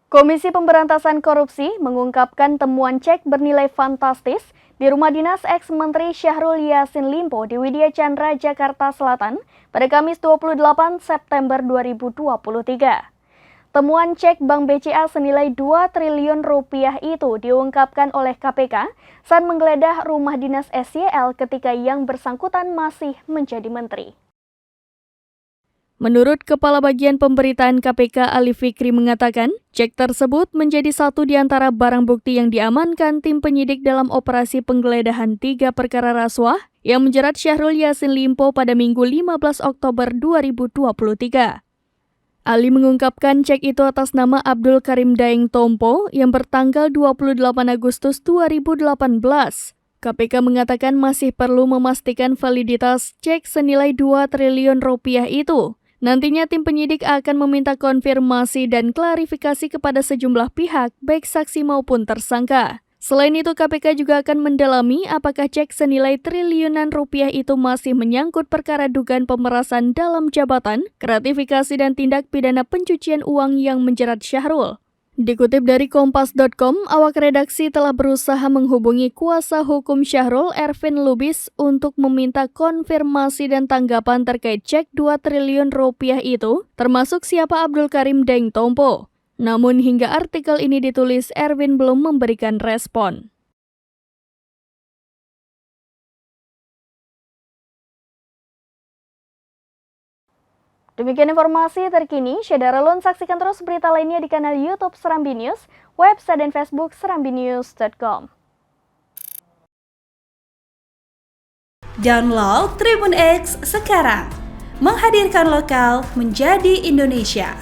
Komisi Pemberantasan Korupsi mengungkapkan temuan cek bernilai fantastis di rumah dinas ex-Menteri Syahrul Yassin Limpo di Widya Chandra, Jakarta Selatan pada Kamis 28 September 2023. Temuan cek Bank BCA senilai 2 triliun rupiah itu diungkapkan oleh KPK saat menggeledah rumah dinas SYL ketika yang bersangkutan masih menjadi menteri. Menurut Kepala Bagian Pemberitaan KPK Ali Fikri mengatakan, cek tersebut menjadi satu di antara barang bukti yang diamankan tim penyidik dalam operasi penggeledahan 3 perkara rasuah yang menjerat Syahrul Yassin Limpo pada Minggu 15 Oktober 2023. Ali mengungkapkan cek itu atas nama Abdul Karim Daeng Tompo yang bertanggal 28 Agustus 2018. KPK mengatakan masih perlu memastikan validitas cek senilai 2 triliun rupiah itu. Nantinya tim penyidik akan meminta konfirmasi dan klarifikasi kepada sejumlah pihak, baik saksi maupun tersangka. Selain itu, KPK juga akan mendalami apakah cek senilai triliunan rupiah itu masih menyangkut perkara dugaan pemerasan dalam jabatan, gratifikasi dan tindak pidana pencucian uang yang menjerat Syahrul. Dikutip dari Kompas.com, awak redaksi telah berusaha menghubungi kuasa hukum Syahrul, Ervin Lubis, untuk meminta konfirmasi dan tanggapan terkait cek 2 triliun rupiah itu, termasuk siapa Abdul Karim Daeng Tompo. Namun hingga artikel ini ditulis, Ervin belum memberikan respon. Demikian informasi terkini, Saudara Lun saksikan terus berita lainnya di kanal YouTube Serambi News, website dan Facebook serambinews.com. Download Tribun X sekarang, menghadirkan lokal menjadi Indonesia.